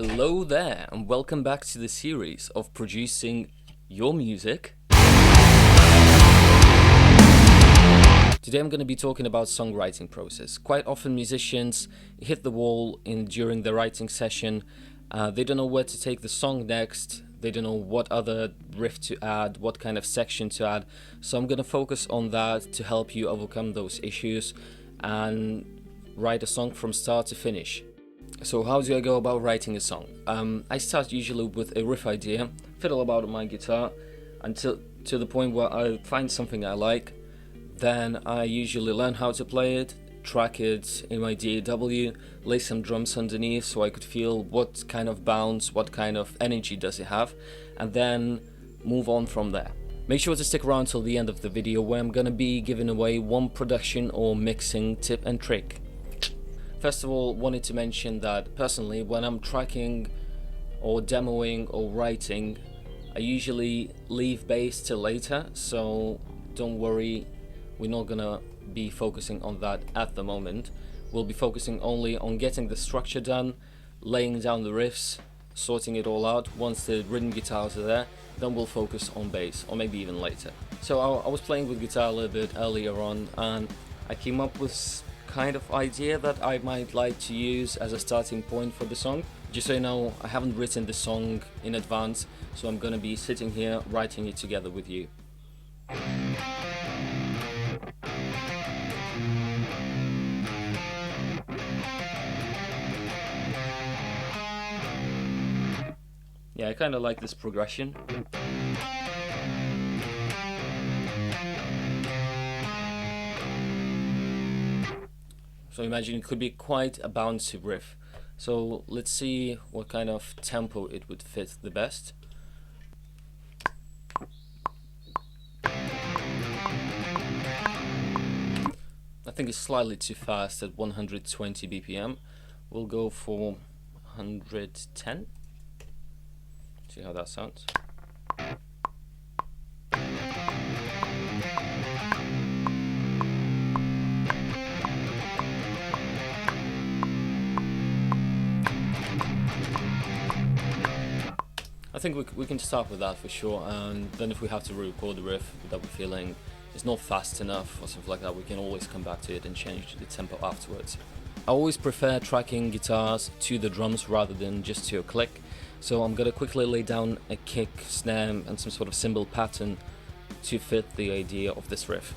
Hello there, and welcome back to the series of producing your music. Today I'm going to be talking about songwriting process. Quite often musicians hit the wall during the writing session. They don't know where to take the song next. They don't know what other riff to add, what kind of section to add. So I'm going to focus on that to help you overcome those issues and write a song from start to finish. So how do I go about writing a song? I start usually with a riff idea, fiddle about on my guitar until to the point where I find something I like. Then I usually learn how to play it, track it in my DAW, lay some drums underneath so I could feel what kind of bounce, what kind of energy does it have, and then move on from there. Make sure to stick around till the end of the video where I'm gonna be giving away one production or mixing tip and trick. First of all, wanted to mention that personally, when I'm tracking or demoing or writing, I usually leave bass till later, so don't worry, we're not gonna be focusing on that at the moment. We'll be focusing only on getting the structure done, laying down the riffs, sorting it all out. Once the rhythm guitars are there, then we'll focus on bass, or maybe even later. So I was playing with guitar a little bit earlier on, and I came up with kind of idea that I might like to use as a starting point for the song. Just so you know, I haven't written the song in advance, so I'm gonna be sitting here writing it together with you. Yeah, I kind of like this progression. So imagine it could be quite a bouncy riff. So let's see what kind of tempo it would fit the best. I think it's slightly too fast at 120 BPM. We'll go for 110. See how that sounds. I think we can start with that for sure, and then if we have to re-record the riff that we're feeling is not fast enough or something like that, we can always come back to it and change the tempo afterwards. I always prefer tracking guitars to the drums rather than just to a click, so I'm gonna quickly lay down a kick, snare and some sort of cymbal pattern to fit the idea of this riff.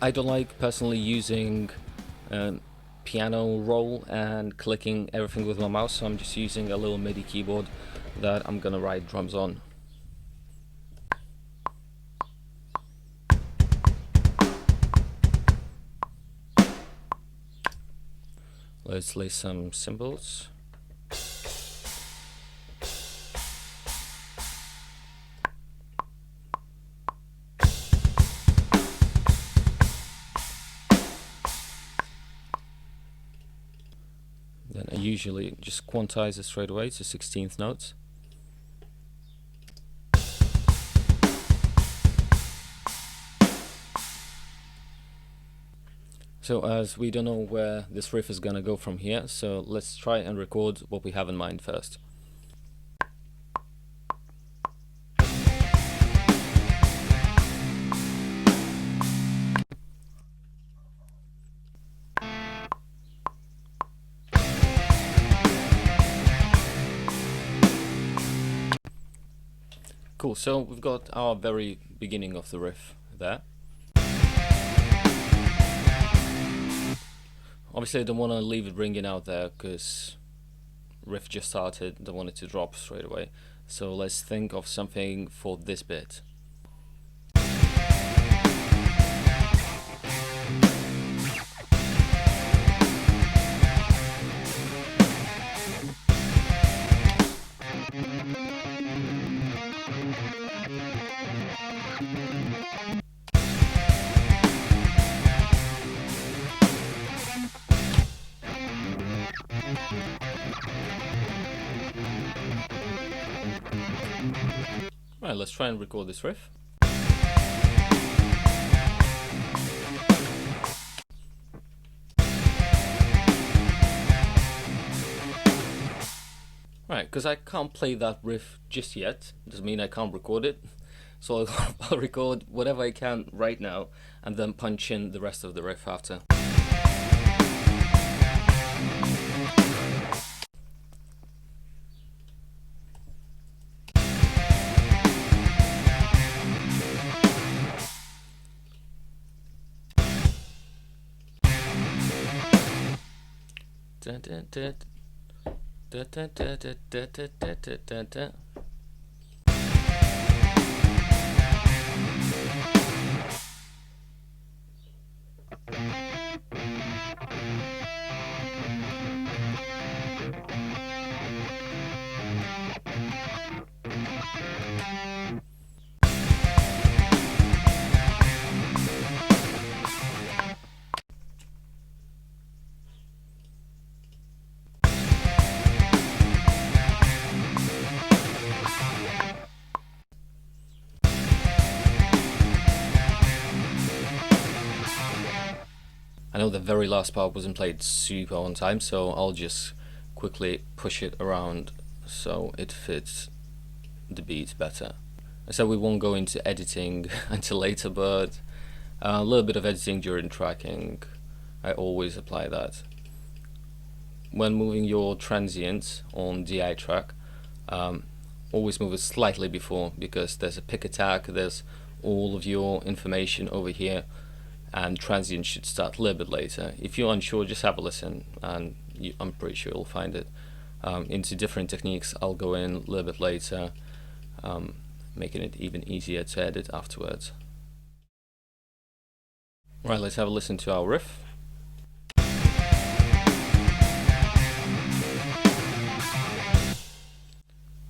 I don't like personally using piano roll and clicking everything with my mouse, so I'm just using a little MIDI keyboard that I'm gonna write drums on. Let's lay some cymbals. Then I usually just quantize it straight away to 16th notes. So as we don't know where this riff is gonna go from here, so let's try and record what we have in mind first. Cool, so we've got our very beginning of the riff there. Obviously I don't want to leave it ringing out there because riff just started, don't want it to drop straight away. So let's think of something for this bit. Right, let's try and record this riff. Right, because I can't play that riff just yet, doesn't mean I can't record it. So I'll record whatever I can right now and then punch in the rest of the riff after. I know the very last part wasn't played super on time, so I'll just quickly push it around so it fits the beat better. I said we won't go into editing until later, but a little bit of editing during tracking, I always apply that. When moving your transients on DI track, always move it slightly before, because there's a pick attack, there's all of your information over here, and transient should start a little bit later. If you're unsure, just have a listen, and I'm pretty sure you'll find it. Into different techniques, I'll go in a little bit later, making it even easier to edit afterwards. Right, let's have a listen to our riff.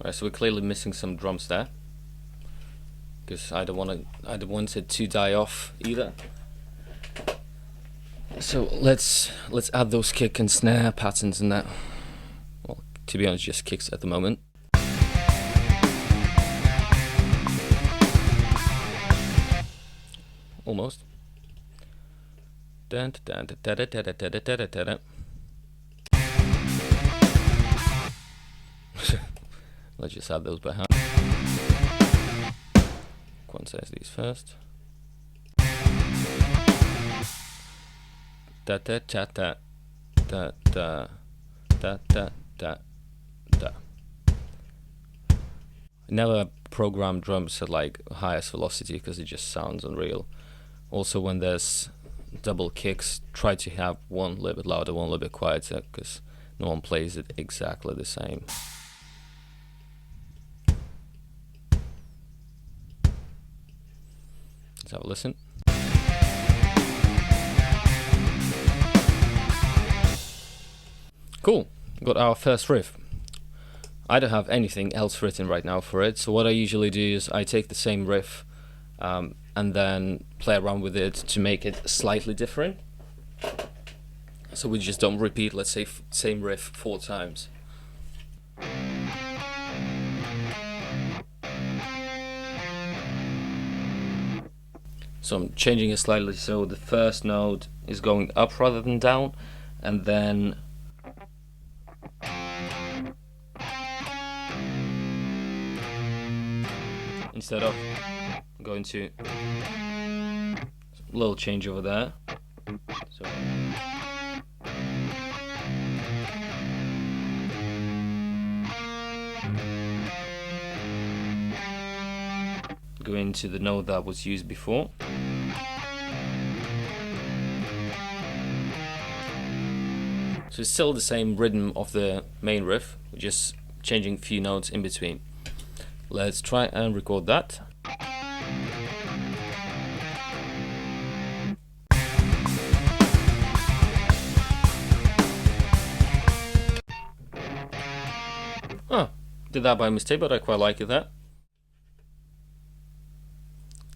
Right, so we're clearly missing some drums there, because I don't want it to die off either. So let's add those kick and snare patterns in that. Well, to be honest, just kicks at the moment. Almost. Let's just add those by hand. Quantize these first. Da da da da da da da da da da. Never program drums at like highest velocity because it just sounds unreal. Also, when there's double kicks, try to have one a little bit louder, one a little bit quieter, because no one plays it exactly the same. Let's have a listen. Cool, got our first riff. I don't have anything else written right now for it, so what I usually do is I take the same riff and then play around with it to make it slightly different. So we just don't repeat, let's say, same riff 4 times. So I'm changing it slightly, so the first note is going up rather than down, and then instead of going to a little change over there. So go into the note that was used before. So it's still the same rhythm of the main riff, we're just changing a few notes in between. Let's try and record that. Oh, did that by mistake, but I quite like it there.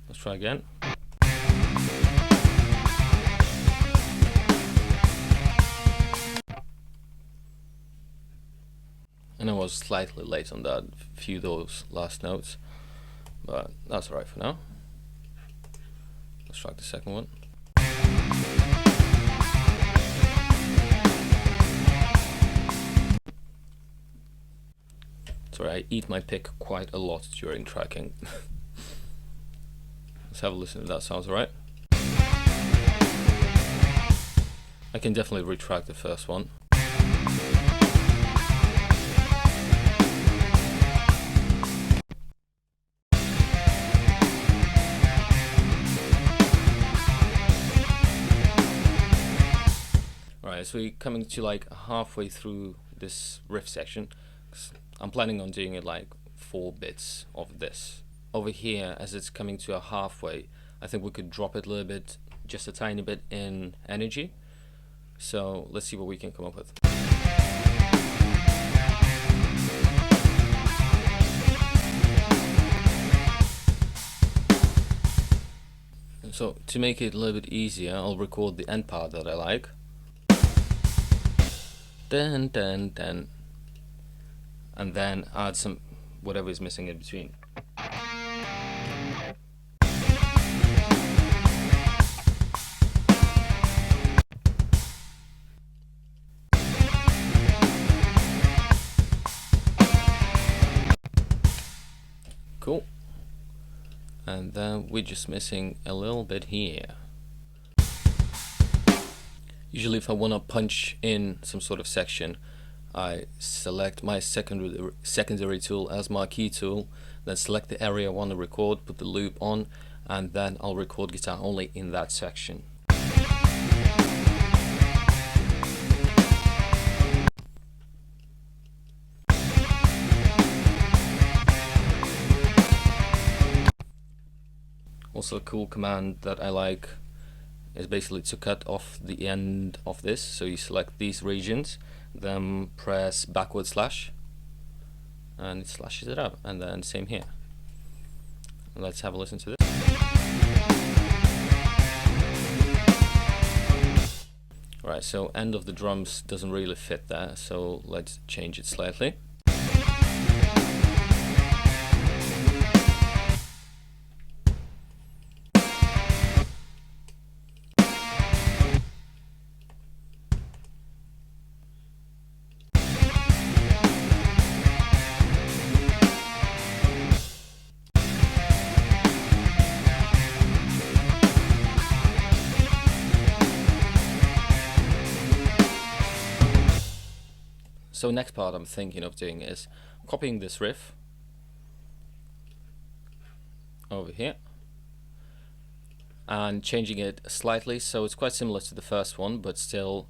Let's try again. And I was slightly late on that few those last notes, but that's alright for now. Let's try the second one. Sorry, I eat my pick quite a lot during tracking. Let's have a listen if that sounds alright. I can definitely retract the first one. Alright, so we're coming to like halfway through this riff section. I'm planning on doing it like 4 bits of this. Over here, as it's coming to a halfway, I think we could drop it a little bit, just a tiny bit in energy. So let's see what we can come up with. So to make it a little bit easier, I'll record the end part that I like. Dun, dun, dun. And then add some whatever is missing in between. Cool. And then we're just missing a little bit here. Usually if I want to punch in some sort of section, I select my secondary tool as my key tool, then select the area I want to record, put the loop on, and then I'll record guitar only in that section. Also a cool command that I like is basically to cut off the end of this. So you select these regions, then press backward slash, and it slashes it up, and then same here. Let's have a listen to this. Right, so end of the drums doesn't really fit there, so let's change it slightly. So next part I'm thinking of doing is copying this riff over here and changing it slightly so it's quite similar to the first one, but still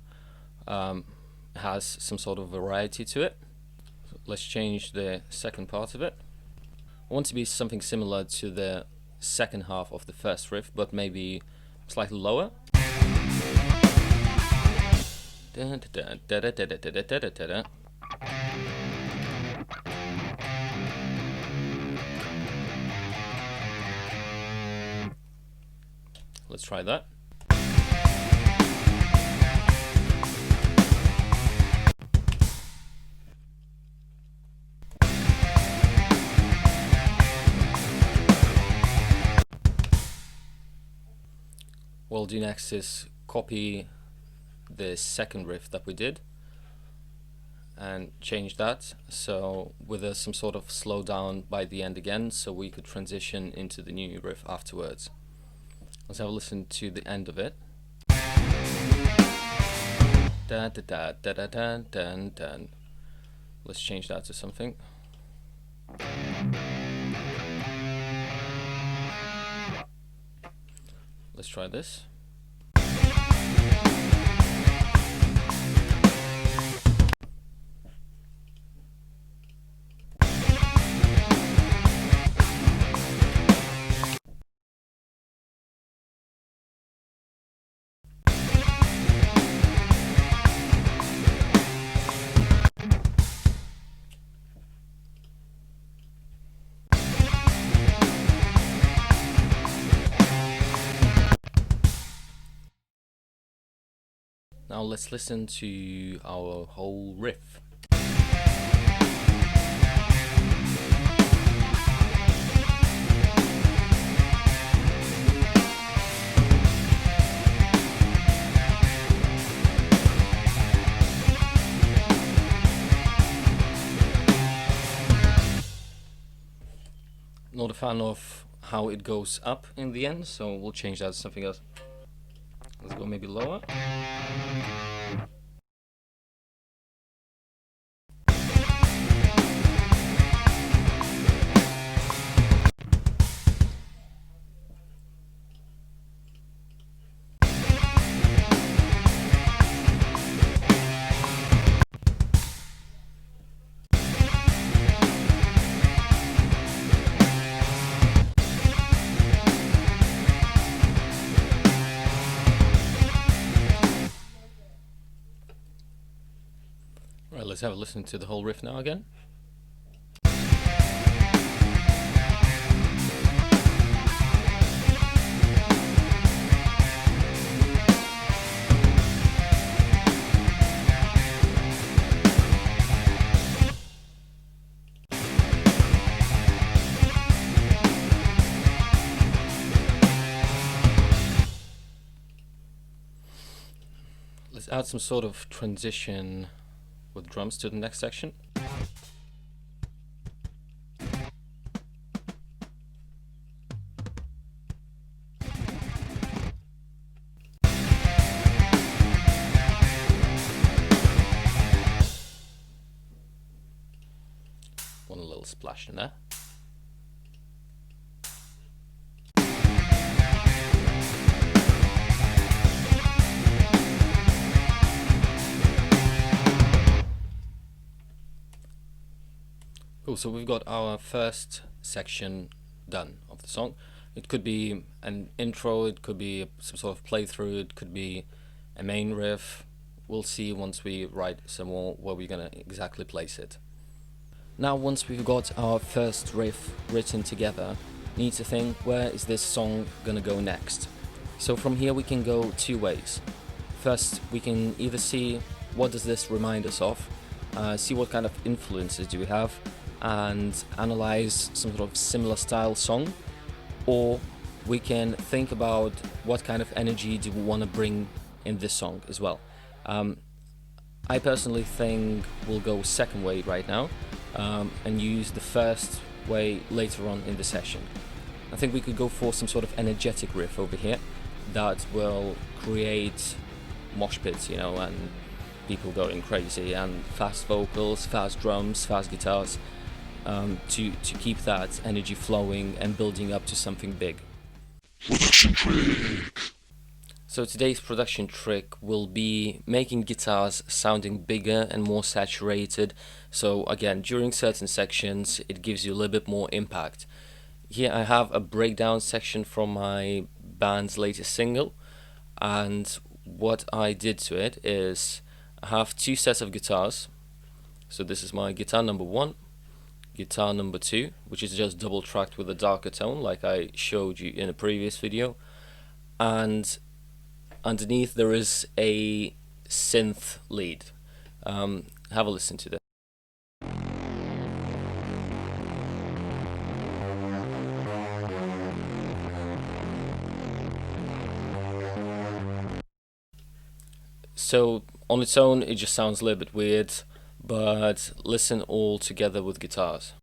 has some sort of variety to it. So let's change the second part of it. I want to be something similar to the second half of the first riff, but maybe slightly lower. Let's try that. What I'll do next is copy the second riff that we did and change that so with some sort of slowdown by the end again, so we could transition into the new riff afterwards. Let's have a listen to the end of it. Da, da, da, da, da, da, da, da. Let's change that to something. Let's try this. Now let's listen to our whole riff. not a fan of how it goes up in the end, so we'll change that to something else. Let's go maybe lower. Right, let's have a listen to the whole riff now again. Let's add some sort of transition with drums to the next section. Want a little splash in there. Cool, so we've got our first section done of the song. It could be an intro, it could be some sort of playthrough, it could be a main riff. We'll see once we write some more where we're gonna exactly place it. Now once we've got our first riff written together, we need to think, where is this song gonna go next? So from here we can go two ways. First, we can either see what does this remind us of, see what kind of influences do we have, and analyze some sort of similar style song, or we can think about what kind of energy do we want to bring in this song as well. I personally think we'll go second way right now, and use the first way later on in the session. I think we could go for some sort of energetic riff over here that will create mosh pits, you know, and people going crazy, and fast vocals, fast drums, fast guitars, to keep that energy flowing and building up to something big. Production trick! So today's production trick will be making guitars sounding bigger and more saturated. So again, during certain sections it gives you a little bit more impact. Here I have a breakdown section from my band's latest single, and what I did to it is I have two sets of guitars. So this is my guitar number 1, guitar number 2, which is just double tracked with a darker tone like I showed you in a previous video, and underneath there is a synth lead. Have a listen to this. So on its own it just sounds a little bit weird, but listen all together with guitars.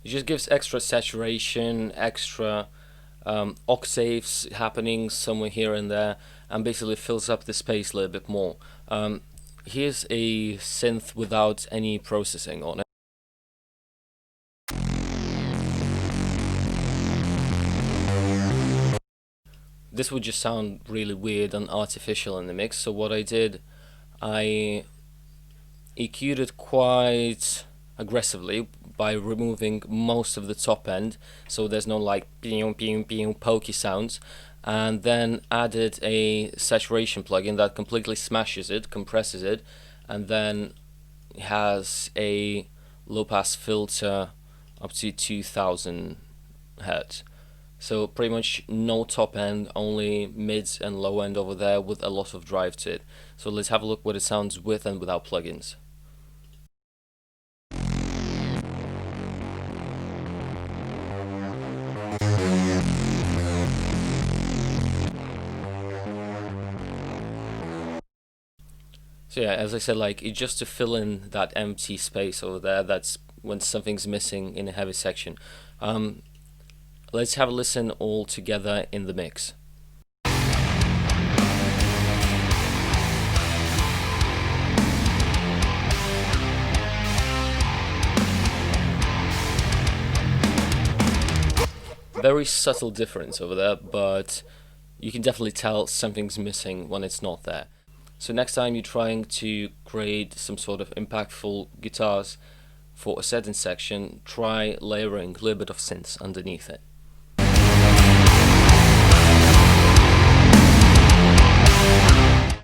It just gives extra saturation, extra octaves happening somewhere here and there, and basically fills up the space a little bit more. Here's a synth without any processing on it. This would just sound really weird and artificial in the mix, so what I did, I EQ'd it quite aggressively by removing most of the top end, so there's no like pew pew pew pokey sounds, and then added a saturation plugin that completely smashes it, compresses it, and then has a low pass filter up to 2000 Hz. So pretty much no top end, only mids and low end over there with a lot of drive to it. So let's have a look what it sounds with and without plugins. So yeah, as I said, like it's just to fill in that empty space over there. That's when something's missing in a heavy section. Um, let's have a listen all together in the mix. Very subtle difference over there, but you can definitely tell something's missing when it's not there. So next time you're trying to create some sort of impactful guitars for a certain section, try layering a little bit of synths underneath it.